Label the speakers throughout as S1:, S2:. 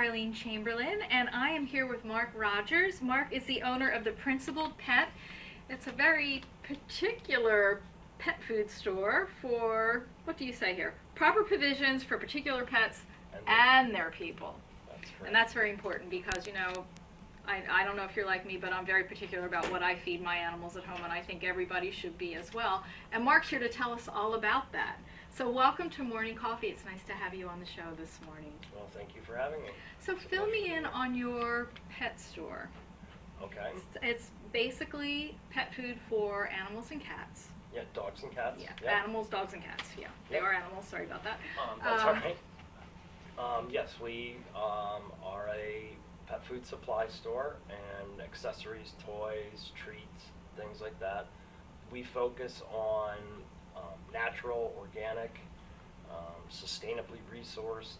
S1: Eileen Chamberlain, and I am here with Mark Rogers. Mark is the owner of the Principled Pet. It's a very particular pet food store for, what do you say here? Proper provisions for particular pets and their people.
S2: That's correct.
S1: And that's very important because, you know, I don't know if you're like me, but I'm very particular about what I feed my animals at home, and I think everybody should be as well. And Mark's here to tell us all about that. So welcome to Morning Coffee. It's nice to have you on the show this morning.
S2: Well, thank you for having me.
S1: So fill me in on your pet store.
S2: Okay.
S1: It's basically pet food for animals and cats.
S2: Yeah, dogs and cats.
S1: Yeah,
S2: Yep.
S1: animals, dogs, and cats. Yeah, they
S2: Yep.
S1: are animals. Sorry about that.
S2: That's all right. Yes, we are a pet food supply store and accessories, toys, treats, things like that. We focus on natural, organic, sustainably resourced,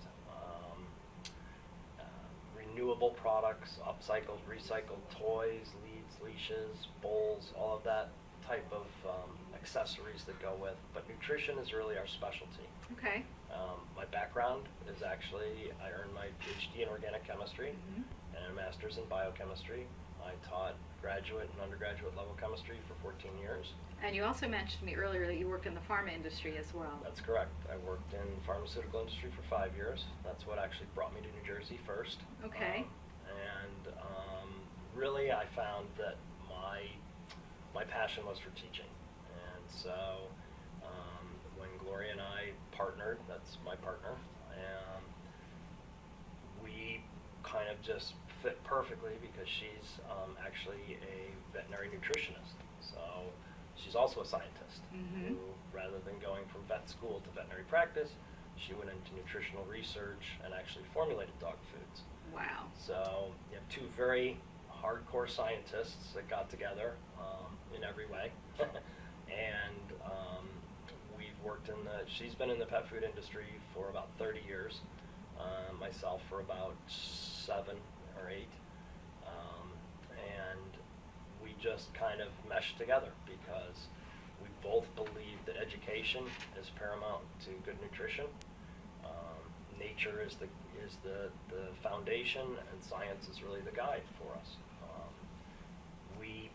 S2: renewable products, upcycled, recycled toys, leads, leashes, bowls, all of that type of accessories that go with. But nutrition is really our specialty.
S1: Okay.
S2: My background is actually, I earned my PhD in organic chemistry and a master's in biochemistry. I taught graduate and undergraduate level chemistry for 14 years.
S1: And you also mentioned to me earlier that you worked in the pharma industry as well.
S2: That's correct. I worked in the pharmaceutical industry for 5 years. That's what actually brought me to New Jersey first.
S1: Okay.
S2: Really I found that my passion was for teaching. And so when Gloria and I partnered, that's my partner, we kind of just fit perfectly because she's actually a veterinary nutritionist. So she's also a scientist who, rather than going from vet school to veterinary practice, she went into nutritional research and actually formulated dog foods.
S1: Wow.
S2: So you have two very hardcore scientists that got together in every way. And we've worked she's been in the pet food industry for about 30 years, myself for about 7 or 8. And we just kind of meshed together because we both believe that education is paramount to good nutrition. Nature is the foundation, and science is really the guide for us. We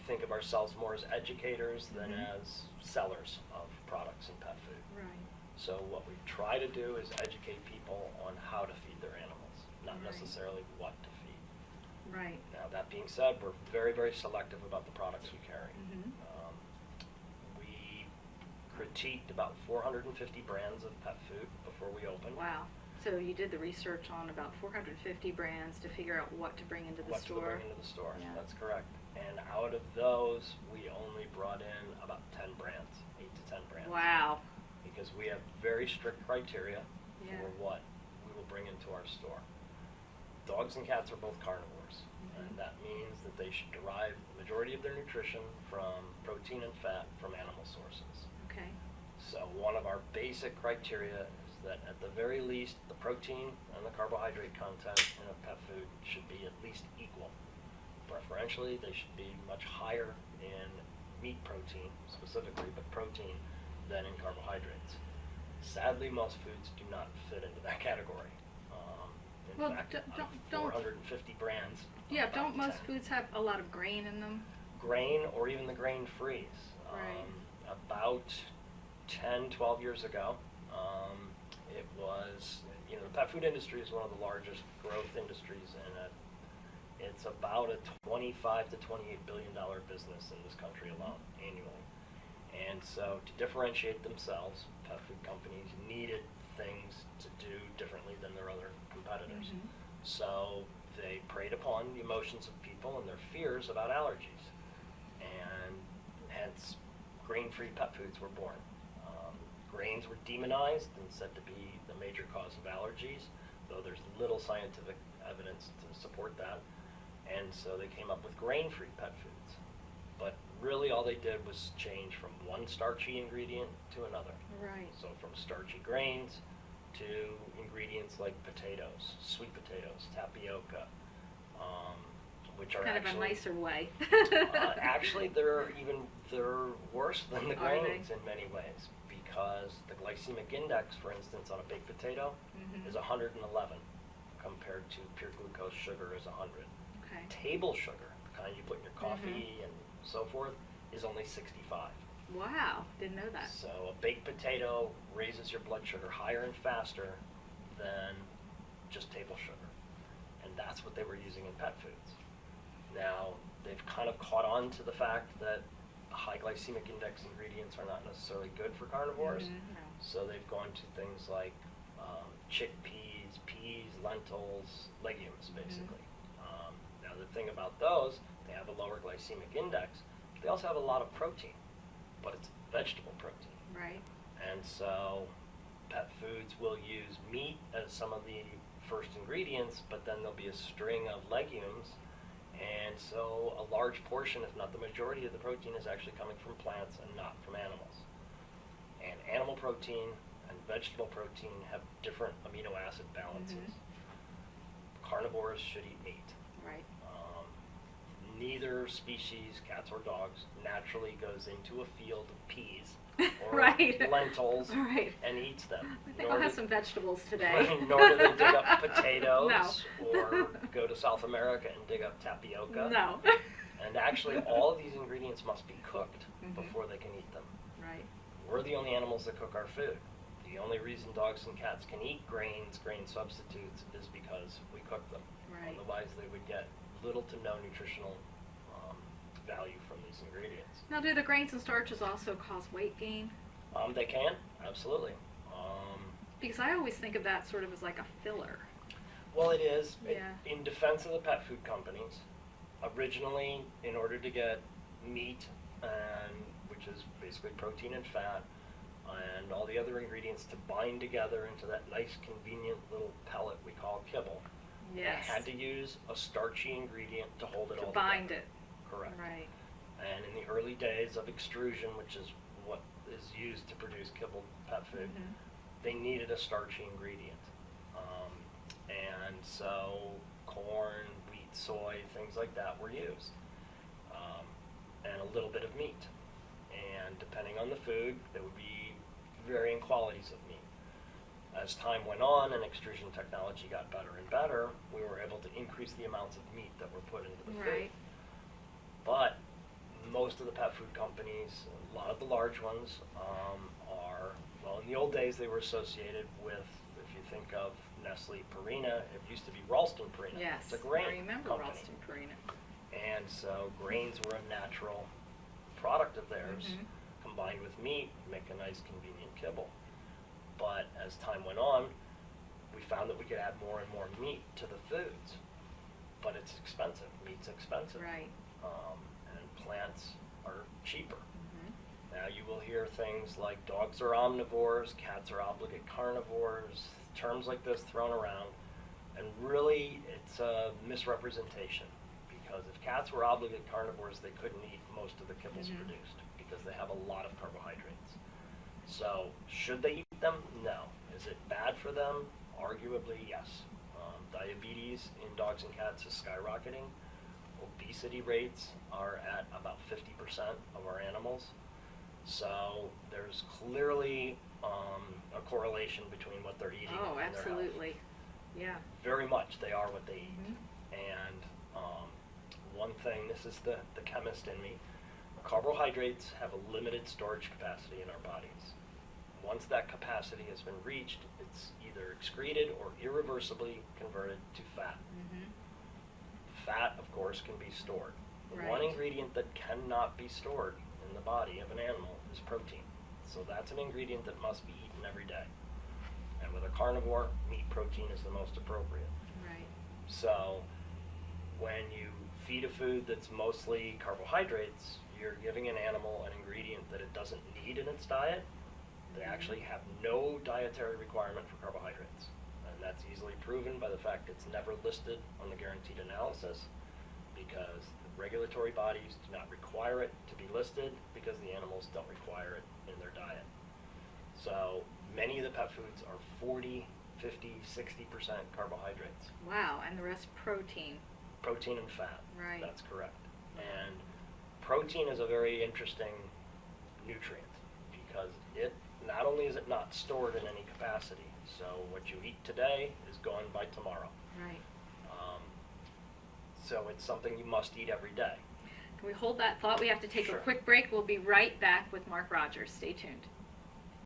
S2: think of ourselves more as educators than as sellers of products and pet food.
S1: Right.
S2: So what we try to do is educate people on how to feed their animals, not necessarily what to feed.
S1: Right.
S2: Now, that being said, we're very, very selective about the products we carry. We critiqued about 450 brands of pet food before we opened.
S1: Wow. So you did the research on about 450 brands to figure out what to bring into the store.
S2: What to bring into the store,
S1: Yeah.
S2: That's correct. And out of those, we only brought in about 10 brands, 8 to 10 brands.
S1: Wow.
S2: Because we have very strict criteria
S1: Yeah.
S2: for what we will bring into our store. Dogs and cats are both carnivores, and that means that they should derive the majority of their nutrition from protein and fat from animal sources.
S1: Okay.
S2: So one of our basic criteria is that at the very least, the protein and the carbohydrate content in a pet food should be at least equal. Preferentially, they should be much higher in meat protein, specifically, but protein, than in carbohydrates. Sadly, most foods do not fit into that category. In fact,
S1: don't
S2: 450 brands.
S1: Yeah,
S2: about
S1: don't most
S2: 10.
S1: foods have a lot of grain in them?
S2: Grain, or even the grain-frees.
S1: Right.
S2: About 10, 12 years ago, it was, the pet food industry is one of the largest growth industries in it. It's about a $25 to $28 billion business in this country alone, annually. And so to differentiate themselves, pet food companies needed things to do differently than their other competitors. So they preyed upon the emotions of people and their fears about allergies. And hence, grain-free pet foods were born. Grains were demonized and said to be the major cause of allergies, though there's little scientific evidence to support that. And so they came up with grain-free pet foods. But really all they did was change from one starchy ingredient to another.
S1: Right.
S2: So from starchy grains to ingredients like potatoes, sweet potatoes, tapioca, which are
S1: kind
S2: actually
S1: of a nicer way.
S2: actually they're worse than the
S1: Are they?
S2: grains in many ways, because the glycemic index, for instance, on a baked potato is 111. compared to pure glucose sugar is 100.
S1: Okay.
S2: Table sugar, the kind you put in your coffee and so forth, is only 65.
S1: Wow, didn't know that.
S2: So a baked potato raises your blood sugar higher and faster than just table sugar. And that's what they were using in pet foods. Now, they've kind of caught on to the fact that high glycemic index ingredients are not necessarily good for carnivores.
S1: No.
S2: So they've gone to things like chickpeas, peas, lentils, legumes, basically. Now, the thing about those, they have a lower glycemic index. They also have a lot of protein, but it's vegetable protein.
S1: Right.
S2: And so pet foods will use meat as some of the first ingredients, but then there'll be a string of legumes. And so a large portion, if not the majority of the protein, is actually coming from plants and not from animals. And animal protein and vegetable protein have different amino acid balances. Carnivores should eat meat.
S1: Right.
S2: Neither species, cats or dogs, naturally goes into a field of peas or
S1: Right.
S2: lentils
S1: Right.
S2: and eats them.
S1: I think I'll have some vegetables today.
S2: Nor do they dig up potatoes
S1: No.
S2: or go to South America and dig up tapioca.
S1: No.
S2: And actually, all of these ingredients must be cooked before they can eat them.
S1: Right.
S2: We're the only animals that cook our food. The only reason dogs and cats can eat grains, grain substitutes, is because we cook them.
S1: Right.
S2: Otherwise, they would get little to no nutritional value from these ingredients.
S1: Now, do the grains and starches also cause weight gain?
S2: They can, absolutely.
S1: Because I always think of that sort of as like a filler.
S2: Well, it is.
S1: Yeah.
S2: In defense of the pet food companies, originally, in order to get meat, which is basically protein and fat, and all the other ingredients to bind together into that nice, convenient little pellet we call kibble,
S1: Yes.
S2: they had to use a starchy ingredient to hold it
S1: To
S2: all
S1: bind
S2: together.
S1: it.
S2: Correct.
S1: Right.
S2: And in the early days of extrusion, which is what is used to produce kibble pet food, they needed a starchy ingredient. And so corn, wheat, soy, things like that were used. And a little bit of meat. And depending on the food, there would be varying qualities of meat. As time went on and extrusion technology got better and better, we were able to increase the amounts of meat that were put into the food.
S1: Right.
S2: But most of the pet food companies, a lot of the large ones, are, well, in the old days they were associated with, if you think of Nestle Purina, it used to be Ralston Purina.
S1: Yes.
S2: It's a grain
S1: I remember
S2: company.
S1: Ralston Purina.
S2: And so grains were a natural product of theirs, combined with meat, make a nice convenient kibble. But as time went on, we found that we could add more and more meat to the foods. But it's expensive. Meat's expensive.
S1: Right.
S2: And plants are cheaper. Now you will hear things like dogs are omnivores, cats are obligate carnivores, terms like this thrown around. And really, it's a misrepresentation. Because if cats were obligate carnivores, they couldn't eat most of the kibbles produced because they have a lot of carbohydrates. So, should they eat them? No. Is it bad for them? Arguably, yes. Diabetes in dogs and cats is skyrocketing. Obesity rates are at about 50% of our animals. So, there's clearly a correlation between what they're eating
S1: Oh,
S2: and their health.
S1: absolutely. Yeah.
S2: Very much, they are what they eat. And one thing, this is the chemist in me, carbohydrates have a limited storage capacity in our bodies. Once that capacity has been reached, it's either excreted or irreversibly converted to fat. Fat, of course, can be stored. The one
S1: Right.
S2: ingredient that cannot be stored in the body of an animal is protein. So that's an ingredient that must be eaten every day. And with a carnivore, meat protein is the most appropriate.
S1: Right.
S2: So when you feed a food that's mostly carbohydrates, you're giving an animal an ingredient that it doesn't need in its diet. They actually have no dietary requirement for carbohydrates. And that's easily proven by the fact it's never listed on the guaranteed analysis because the regulatory bodies do not require it to be listed because the animals don't require it in their diet. So many of the pet foods are 40, 50, 60% carbohydrates.
S1: Wow, and the rest protein.
S2: Protein and fat.
S1: Right.
S2: That's correct. And protein is a very interesting nutrient because it not only is it not stored in any capacity, so what you eat today is gone by tomorrow.
S1: Right.
S2: So it's something you must eat every day.
S1: Can we hold that thought? We have to take
S2: Sure.
S1: a quick break. We'll be right back with Mark Rogers. Stay tuned.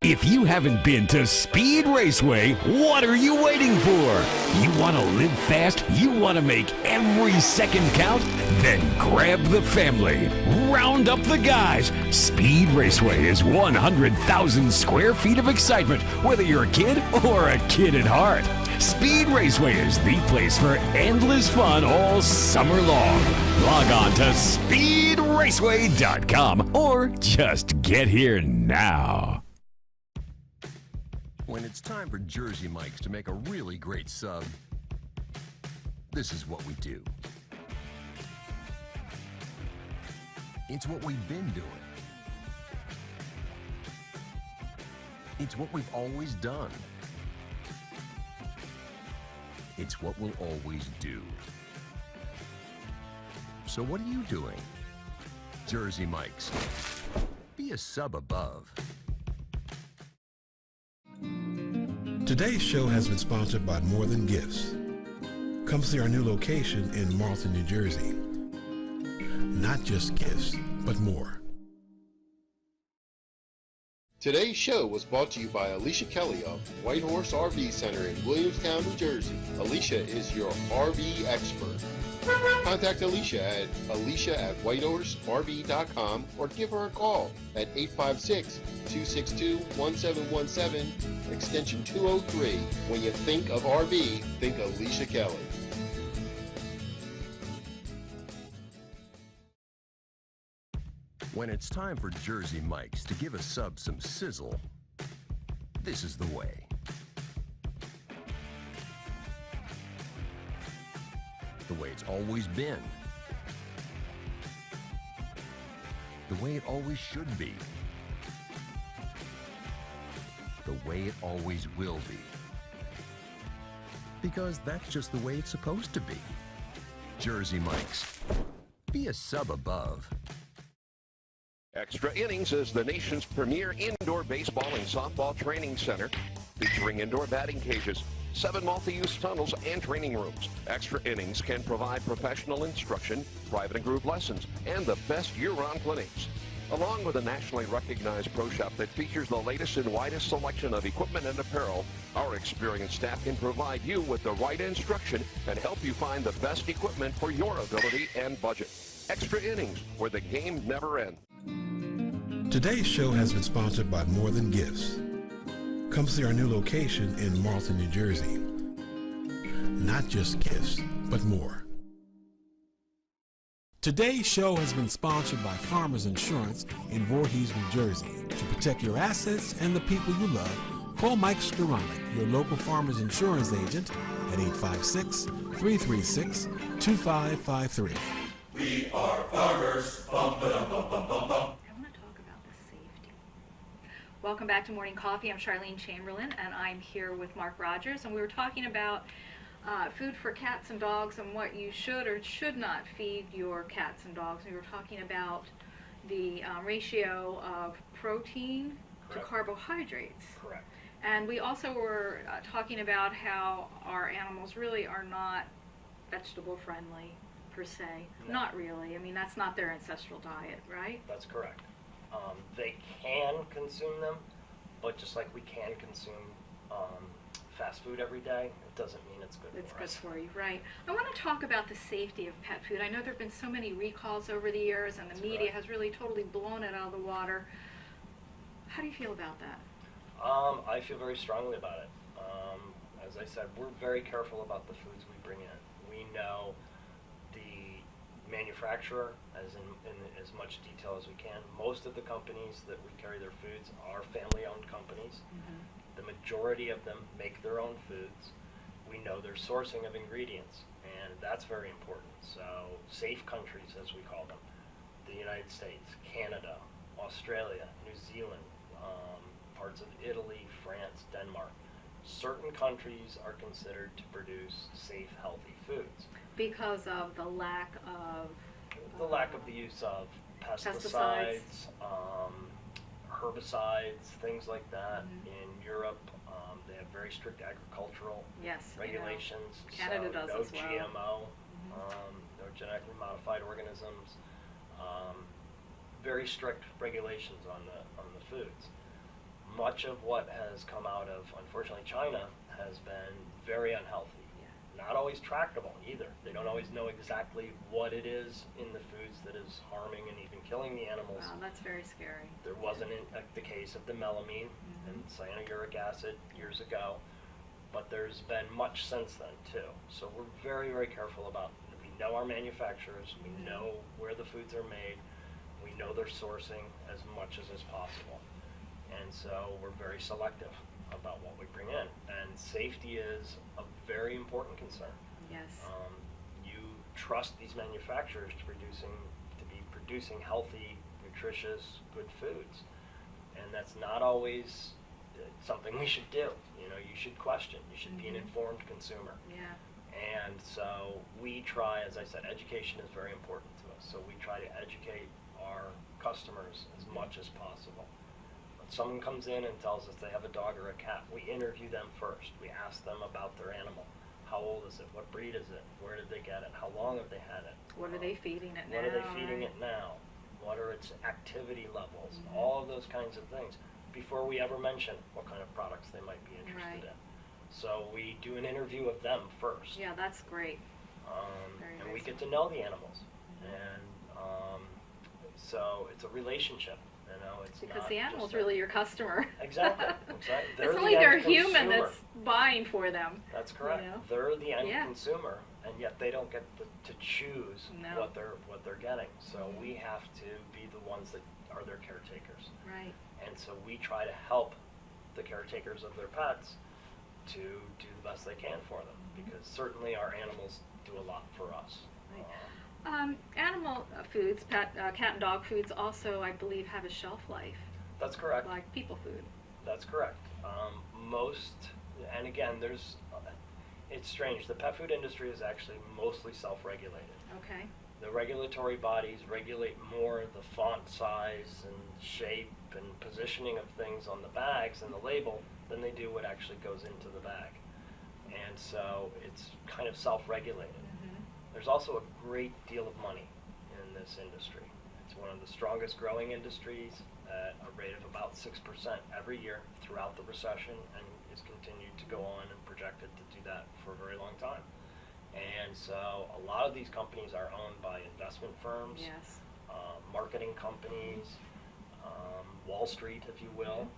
S3: If you haven't been to Speed Raceway, what are you waiting for? You want to live fast? You want to make every second count? Then grab the family. Round up the guys. Speed Raceway is 100,000 square feet of excitement, whether you're a kid or a kid at heart. Speed Raceway is the place for endless fun all summer long. Log on to speedraceway.com or just get here now.
S4: When it's time for Jersey Mike's to make a really great sub, this is what we do. It's what we've been doing. It's what we've always done. It's what we'll always do. So what are you doing? Jersey Mike's. Be a sub above.
S5: Today's show has been sponsored by More Than Gifts. Come see our new location in Marlton, New Jersey. Not just gifts, but more.
S6: Today's show was brought to you by Alicia Kelly of White Horse RV Center in Williamstown, New Jersey. Alicia is your RV expert. Contact Alicia at alicia@whitehorserv.com or give her a call at 856-262-1717, extension 203. When you think of RV, think Alicia Kelly.
S4: When it's time for Jersey Mike's to give a sub some sizzle, this is the way. The way it's always been. The way it always should be. The way it always will be. Because that's just the way it's supposed to be. Jersey Mike's. Be a sub above.
S7: Extra Innings is the nation's premier indoor baseball and softball training center, featuring indoor batting cages, 7 multi-use tunnels, and training rooms. Extra Innings can provide professional instruction, private and group lessons, and the best year-round clinics. Along with a nationally recognized pro shop that features the latest and widest selection of equipment and apparel, our experienced staff can provide you with the right instruction and help you find the best equipment for your ability and budget. Extra Innings, where the game never ends.
S5: Today's show has been sponsored by More Than Gifts. Come see our new location in Marlton, New Jersey. Not just gifts, but more. Today's show has been sponsored by Farmers Insurance in Voorhees, New Jersey. To protect your assets and the people you love, call Mike Skoranek, your local Farmers Insurance agent, at 856-336-2553.
S8: We are farmers. Bum, ba-dum, bum, bum, bum, bum.
S1: I want to talk about the safety. Welcome back to Morning Coffee. I'm Charlene Chamberlain, and I'm here with Mark Rogers, and we were talking about food for cats and dogs and what you should or should not feed your cats and dogs. We were talking about the ratio of protein to
S2: Correct.
S1: carbohydrates.
S2: Correct.
S1: And we also were talking about how our animals really are not vegetable friendly per se.
S2: No.
S1: Not really. I mean, that's not their ancestral diet, right?
S2: That's correct. They can consume them, but just like we can consume fast food every day, it doesn't mean it's good
S1: It's
S2: for
S1: good
S2: us.
S1: for you, right? I want to talk about the safety of pet food. I know there have been so many recalls over the years, and the
S2: That's
S1: media
S2: correct.
S1: has really totally blown it out of the water. How do you feel about that?
S2: I feel very strongly about it. As I said, we're very careful about the foods we bring in. We know the manufacturer as in as much detail as we can. Most of the companies that we carry their foods are family-owned companies. The majority of them make their own foods. We know their sourcing of ingredients, and that's very important. So safe countries, as we call them, the United States, Canada, Australia, New Zealand, parts of Italy, France, Denmark. Certain countries are considered to produce safe, healthy foods.
S1: Because of the lack of
S2: The use of
S1: Pesticides.
S2: pesticides, herbicides, things like that. In Europe, They have very strict agricultural
S1: Yes, I know.
S2: regulations.
S1: Canada
S2: so
S1: does
S2: no
S1: as well.
S2: GMO, no genetically modified organisms. Very strict regulations on the foods. Much of what has come out of, unfortunately, China has been very unhealthy. Not always tractable either. They don't always know exactly what it is in the foods that is harming and even killing the animals.
S1: Wow, that's very scary.
S2: There wasn't the case of the melamine and cyanuric acid years ago, but there's been much since then too. So we're very, very careful about, we know our manufacturers, we know where the foods are made, we know they're sourcing as much as is possible. And so we're very selective about what we bring in. And safety is a very important concern.
S1: Yes.
S2: You trust these manufacturers to be producing healthy, nutritious, good foods. And that's not always something we should do. You know, you should question. You should be an informed consumer.
S1: Yeah.
S2: And so we try, as I said, education is very important to us. So we try to educate our customers as much as possible. Someone comes in and tells us they have a dog or a cat, we interview them first. We ask them about their animal. How old is it? What breed is it? Where did they get it? How long have they had it?
S1: What are they feeding it now?
S2: What are they feeding it now? What are its activity levels? All of those kinds of things before we ever mention what kind of products they might be interested in. So we do an interview of them first.
S1: Yeah, that's great.
S2: And we get to know the animals. And so it's a relationship. You know, it's
S1: Because
S2: not
S1: the
S2: just
S1: animal's really your customer.
S2: Exactly. They're
S1: It's
S2: the
S1: only
S2: end
S1: their human
S2: consumer.
S1: that's buying for them.
S2: That's correct.
S1: You know?
S2: They're the end
S1: Yeah.
S2: consumer, and yet they don't get to choose
S1: No.
S2: what they're getting. So we have to be the ones that are their caretakers.
S1: Right.
S2: And so we try to help the caretakers of their pets to do the best they can for them, because certainly our animals do a lot for us.
S1: Right. Animal foods, cat and dog foods also, I believe, have a shelf life,
S2: That's correct.
S1: like people food.
S2: That's correct. Most, and again, it's strange. The pet food industry is actually mostly self-regulated.
S1: Okay.
S2: The regulatory bodies regulate more the font size and shape and positioning of things on the bags and the label than they do what actually goes into the bag. And so it's kind of self-regulated. There's also a great deal of money in this industry. It's one of the strongest growing industries at a rate of about 6% every year throughout the recession, and is continued to go on and projected to do that for a very long time. And so a lot of these companies are owned by investment firms,
S1: Yes.
S2: marketing companies, Wall Street, if you will.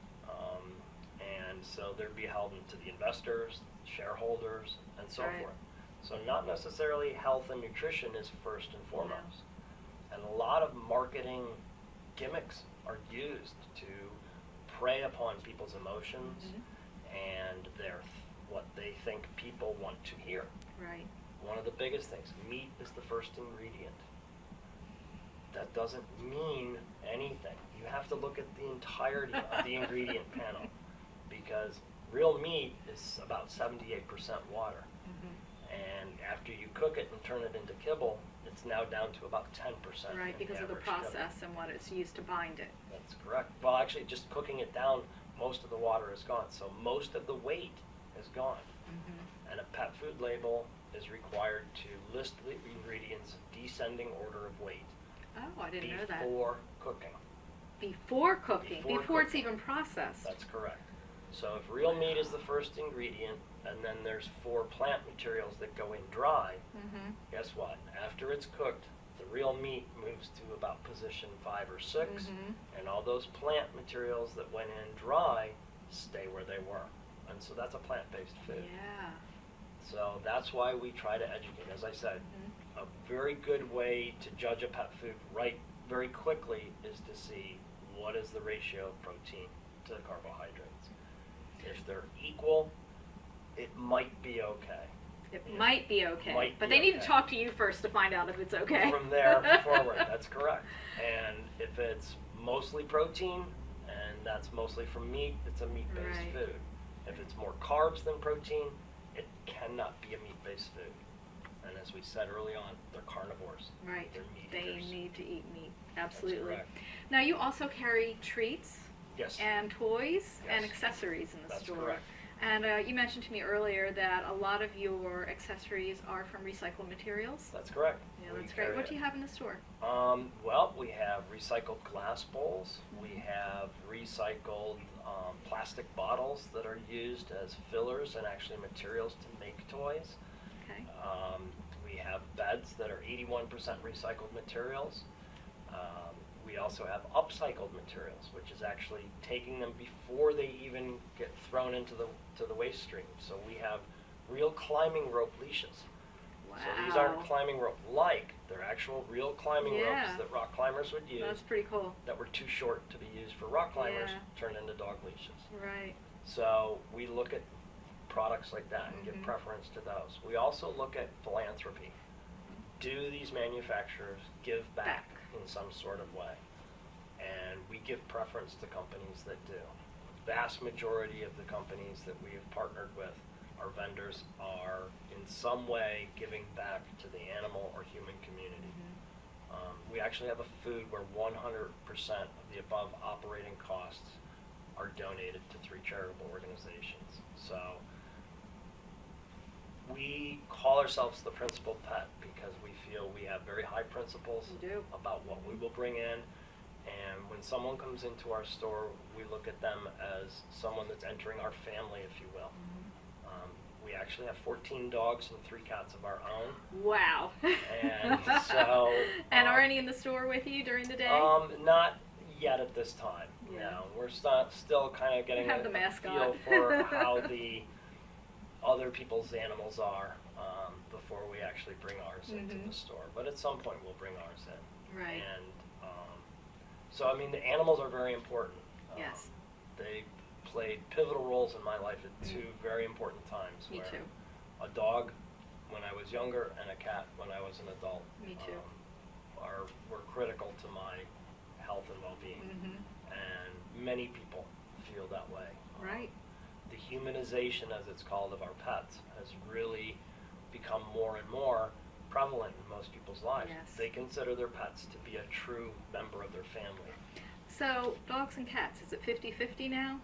S2: And so they're beholden to the investors, shareholders, and so
S1: Right.
S2: forth. So not necessarily health and nutrition is first and foremost. And a lot of marketing gimmicks are used to prey upon people's emotions and what they think people want to hear.
S1: Right.
S2: One of the biggest things, meat is the first ingredient. That doesn't mean anything. You have to look at the entirety of the ingredient panel, because real meat is about 78% water. And after you cook it and turn it into kibble, it's now down to about 10%.
S1: Right,
S2: in
S1: because of the
S2: average kibble.
S1: process and what it's used to bind it.
S2: That's correct. Well, actually, just cooking it down, most of the water is gone. So most of the weight is gone. And a pet food label is required to list the ingredients in descending order of weight
S1: Oh, I didn't know that.
S2: before cooking.
S1: Before cooking,
S2: Before
S1: it's
S2: cooking.
S1: even processed.
S2: That's correct. So if real meat is the first ingredient, and then there's 4 plant materials that go in dry, guess what? After it's cooked, the real meat moves to about position 5 or 6, and all those plant materials that went in dry stay where they were. And so that's a plant-based food.
S1: Yeah.
S2: So that's why we try to educate. As I said, a very good way to judge a pet food very quickly is to see what is the ratio of protein to the carbohydrates. If they're equal, it might be okay.
S1: It might be okay,
S2: Might
S1: but
S2: be
S1: they need to
S2: okay.
S1: talk to you first to find out if it's okay.
S2: From there forward, that's correct. And if it's mostly protein, and that's mostly from meat, it's a meat-based
S1: Right.
S2: food. If it's more carbs than protein, it cannot be a meat-based food. And as we said early on, they're carnivores.
S1: Right.
S2: They're meat
S1: They
S2: eaters.
S1: need to eat meat. Absolutely.
S2: correct.
S1: Now you also carry treats
S2: Yes.
S1: and toys and
S2: Yes.
S1: accessories in the
S2: That's
S1: store.
S2: correct.
S1: And you mentioned to me earlier that a lot of your accessories are from recycled materials.
S2: That's correct.
S1: Yeah,
S2: We
S1: that's great.
S2: carry
S1: What
S2: it.
S1: do you have in the store?
S2: Well, we have recycled glass bowls. We have recycled plastic bottles that are used as fillers and actually materials to make toys.
S1: Okay.
S2: We have beds that are 81% recycled materials. We also have upcycled materials, which is actually taking them before they even get thrown into the waste stream. So we have real climbing rope leashes.
S1: Wow.
S2: So these aren't climbing rope like, they're actual real climbing
S1: Yeah.
S2: ropes that rock climbers would use
S1: That's pretty cool.
S2: that were too short to be used for rock climbers,
S1: Yeah.
S2: turned into dog leashes.
S1: Right.
S2: So we look at products like that and give
S1: Mhm.
S2: preference to those. We also look at philanthropy. Do these manufacturers give back in some sort of way? And we give preference to companies that do. The vast majority of the companies that we have partnered with, our vendors, are in some way giving back to the animal or human community. We actually have a food where 100% of the above operating costs are donated to 3 charitable organizations. So we call ourselves the Principal Pet because we feel we have very high principles
S1: You do.
S2: about what we will bring in. And when someone comes into our store, we look at them as someone that's entering our family, if you will. We actually have 14 dogs and 3 cats of our own.
S1: Wow.
S2: And so,
S1: And are any in the store with you during the day?
S2: Not yet at this time.
S1: Yeah.
S2: No, we're still kind of getting
S1: Have
S2: a
S1: the mascot.
S2: feel for how the other people's animals are before we actually bring ours into
S1: Mhm.
S2: the store. But at some point, we'll bring ours in.
S1: Right.
S2: And so, I mean, the animals are very important.
S1: Yes.
S2: They played pivotal roles in my life at 2 very important times.
S1: Me
S2: where
S1: too.
S2: A dog when I was younger and a cat when I was an adult.
S1: Me too.
S2: Were critical to my health and well-being.
S1: Mhm.
S2: And many people feel that way.
S1: Right.
S2: The humanization, as it's called, of our pets has really become more and more prevalent in most people's lives.
S1: Yes.
S2: They consider their pets to be a true member of their family.
S1: So, dogs and cats, is it 50-50 now?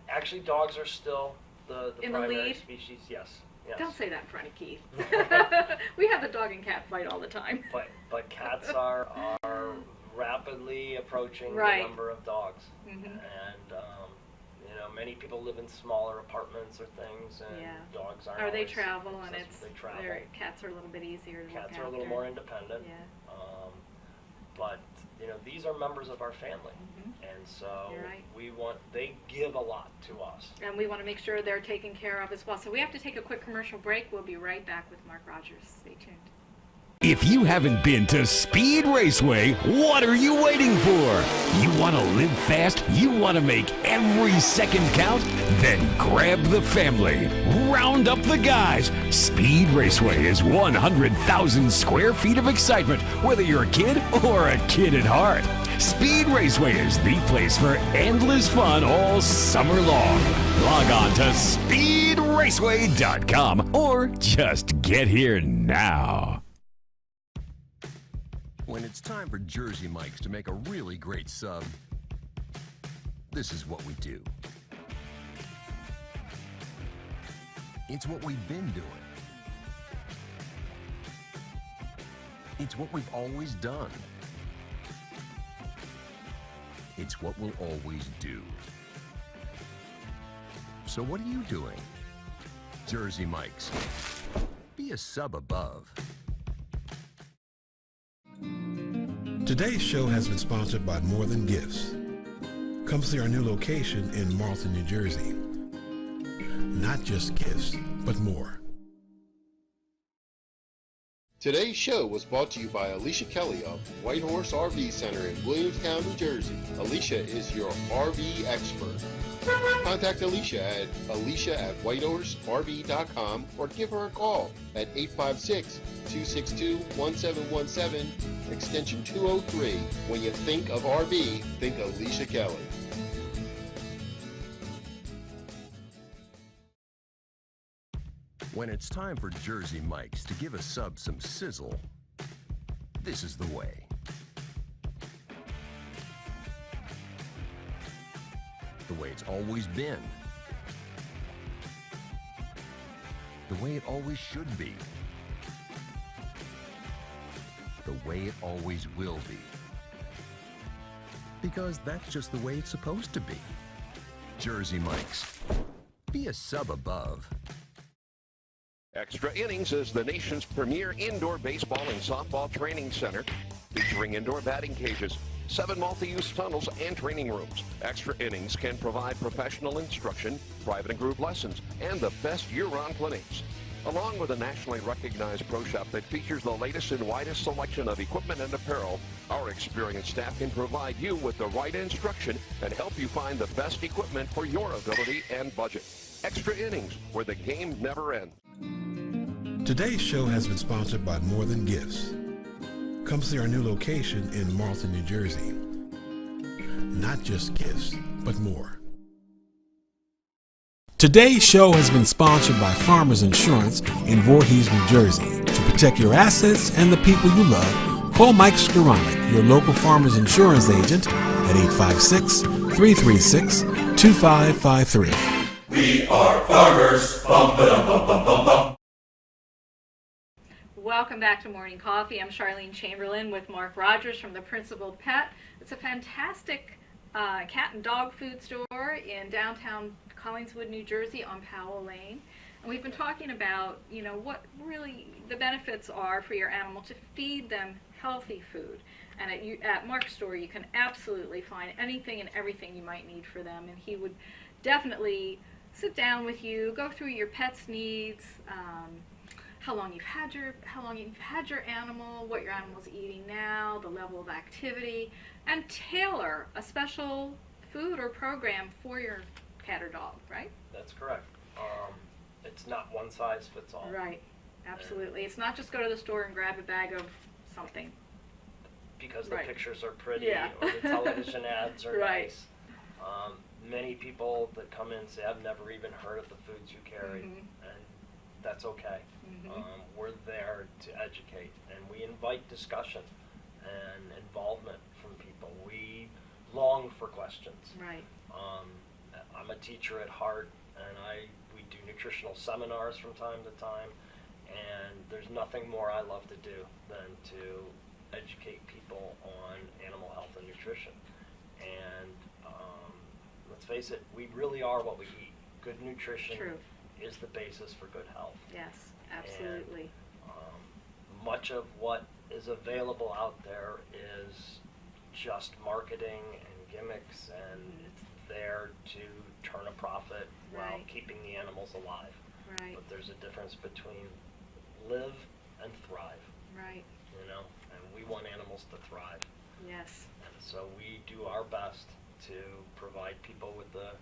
S2: Actually, dogs are still the
S1: In the
S2: primary
S1: lead?
S2: species. Yes. Yes.
S1: Don't say that in front of Keith. We have the dog and cat fight all the time.
S2: But cats are rapidly approaching
S1: Right.
S2: the number of dogs.
S1: Mhm.
S2: And many people live in smaller apartments or things, and
S1: Yeah.
S2: dogs aren't.
S1: Or they
S2: always
S1: travel, and
S2: accessible. they travel.
S1: their cats are a little bit easier to
S2: Cats
S1: look
S2: are a little
S1: after.
S2: more independent.
S1: Yeah.
S2: But these are members of our family,
S1: Mhm.
S2: and so
S1: You're right.
S2: they give a lot to us.
S1: And we want to make sure they're taken care of as well. So we have to take a quick commercial break. We'll be right back with Mark Rogers. Stay tuned.
S3: If you haven't been to Speed Raceway, what are you waiting for? You want to live fast? You want to make every second count? Then grab the family. Round up the guys. Speed Raceway is 100,000 square feet of excitement, whether you're a kid or a kid at heart. Speed Raceway is the place for endless fun all summer long. Log on to speedraceway.com or just get here now.
S4: When it's time for Jersey Mike's to make a really great sub, this is what we do. It's what we've been doing. It's what we've always done. It's what we'll always do. So what are you doing? Jersey Mike's. Be a sub above.
S5: Today's show has been sponsored by More Than Gifts. Come see our new location in Marlton, New Jersey. Not just gifts, but more.
S6: Today's show was brought to you by Alicia Kelly of White Horse RV Center in Williamstown, New Jersey. Alicia is your RV expert. Contact Alicia at alicia@whitehorserv.com or give her a call at 856-262-1717, extension 203. When you think of RV, think Alicia Kelly.
S4: When it's time for Jersey Mike's to give a sub some sizzle, this is the way. The way it's always been. The way it always should be. The way it always will be. Because that's just the way it's supposed to be. Jersey Mike's. Be a sub above.
S7: Extra Innings is the nation's premier indoor baseball and softball training center, featuring indoor batting cages, 7 multi-use tunnels, and training rooms. Extra Innings can provide professional instruction, private and group lessons, and the best year-round clinics. Along with a nationally recognized pro shop that features the latest and widest selection of equipment and apparel, our experienced staff can provide you with the right instruction and help you find the best equipment for your ability and budget. Extra Innings, where the game never ends.
S5: Today's show has been sponsored by More Than Gifts. Come see our new location in Marlton, New Jersey. Not just gifts, but more. Today's show has been sponsored by Farmers Insurance in Voorhees, New Jersey. To protect your assets and the people you love, call Mike Skoranek, your local Farmers Insurance agent, at 856-336-2553.
S8: We are farmers. Bum ba dum bum bum bum bum.
S1: Welcome back to Morning Coffee. I'm Charlene Chamberlain with Mark Rogers from the Principal Pet. It's a fantastic cat and dog food store in downtown Collingswood, New Jersey on Powell Lane. And we've been talking about, what really the benefits are for your animal to feed them healthy food. And at Mark's store, you can absolutely find anything and everything you might need for them. And he would definitely sit down with you, go through your pet's needs, how long you've had your animal, what your animal's eating now, the level of activity, and tailor a special food or program for your cat or dog, right?
S2: That's correct. It's not one size fits all.
S1: Right, absolutely. It's not just go to the store and grab a bag of something.
S2: Because the
S1: Right.
S2: pictures are pretty,
S1: Yeah.
S2: or the television ads are
S1: Right.
S2: nice. Many people that come in say, I've never even heard of the foods you carry,
S1: Mhm.
S2: and that's okay.
S1: Mhm.
S2: We're there to educate, and we invite discussion and involvement from people. We long for questions.
S1: Right.
S2: I'm a teacher at heart, and we do nutritional seminars from time to time, and there's nothing more I love to do than to educate people on animal health and nutrition. And let's face it, we really are what we eat. Good nutrition
S1: True.
S2: is the basis for good health.
S1: Yes, absolutely.
S2: Much of what is available out there is just marketing and gimmicks, and it's there to turn a profit while
S1: Right.
S2: keeping the animals alive.
S1: Right.
S2: But there's a difference between live and thrive,
S1: Right.
S2: and we want animals to thrive.
S1: Yes.
S2: And so we do our best to provide people with the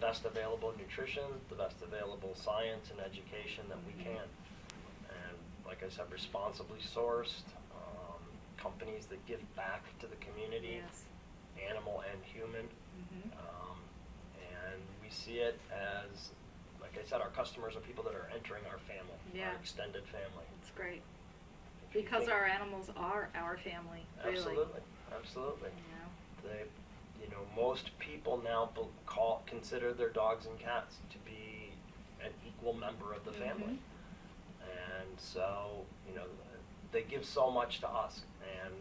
S2: best available nutrition, the best available science and education that we can. And like I said, responsibly sourced, companies that give back to the community,
S1: Yes.
S2: animal and human.
S1: Mhm.
S2: And we see it as, like I said, our customers are people that are entering our family,
S1: Yeah.
S2: our extended family.
S1: It's great.
S2: If you
S1: Because
S2: think-
S1: our animals are our family, really.
S2: Absolutely, absolutely. Most people now consider their dogs and cats to be an equal member of the family. And so, they give so much to us, and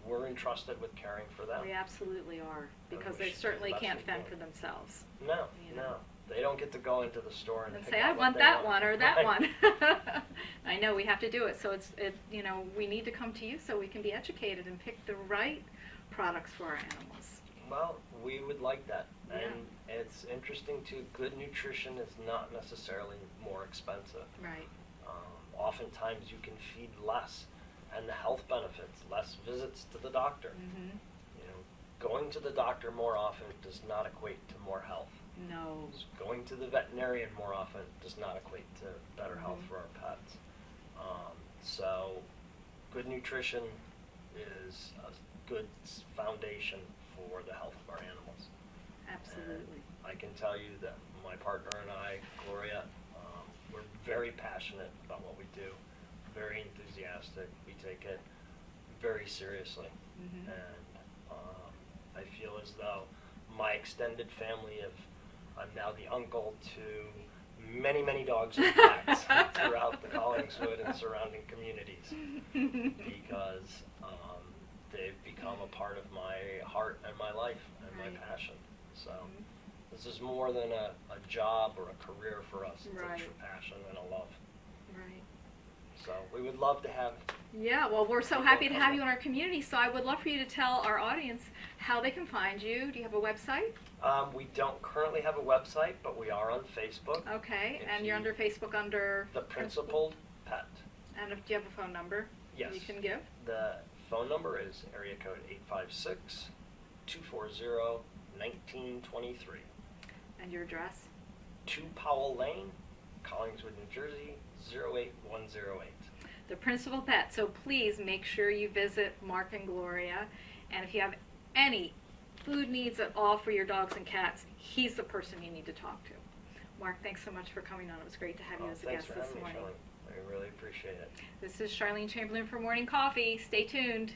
S2: we're entrusted with caring for them.
S1: We absolutely are, because
S2: we
S1: they
S2: should do
S1: certainly
S2: the best
S1: can't
S2: we
S1: fend
S2: can.
S1: for themselves.
S2: No,
S1: You know.
S2: they don't get to go into the store and
S1: And
S2: pick
S1: say,
S2: out
S1: I
S2: what
S1: want
S2: they
S1: that one or that
S2: Right.
S1: one. I know we have to do it, so we need to come to you so we can be educated and pick the right products for our animals.
S2: Well, we would like that.
S1: Yeah.
S2: And it's interesting too, good nutrition is not necessarily more expensive.
S1: Right.
S2: Oftentimes you can feed less, and the health benefits, less visits to the doctor.
S1: Mhm.
S2: Going to the doctor more often does not equate to more health.
S1: No.
S2: Going to the veterinarian more often does not equate to better health
S1: Mhm.
S2: for our pets. So good nutrition is a good foundation for the health of our animals.
S1: Absolutely.
S2: And I can tell you that my partner and I, Gloria, we're very passionate about what we do, very enthusiastic. We take it very seriously.
S1: Mhm.
S2: And I feel as though my extended family I'm now the uncle to many, many dogs and cats throughout the Collingswood and surrounding communities because they've become a part of my heart and my life and my passion. So this is more than a job or a career for us. It's a true passion and a love.
S1: Right.
S2: So we would love to have.
S1: Yeah, well, we're so happy to have you in our community, so I would love for you to tell our audience how they can find you. Do you have a website?
S2: We don't currently have a website, but we are on Facebook.
S1: Okay, and you're under Facebook under?
S2: The Principled Pet.
S1: And do you have a phone number?
S2: Yes.
S1: You can give?
S2: The phone number is area code 856-240-1923.
S1: And your address?
S2: 2 Powell Lane, Collingswood, New Jersey, 08108.
S1: The Principal Pet. So please make sure you visit Mark and Gloria. And if you have any food needs at all for your dogs and cats, he's the person you need to talk to. Mark, thanks so much for coming on. It was great to have you as a guest this morning.
S2: Thanks for having me, Charlene. I really appreciate it.
S1: This is Charlene Chamberlain for Morning Coffee. Stay tuned.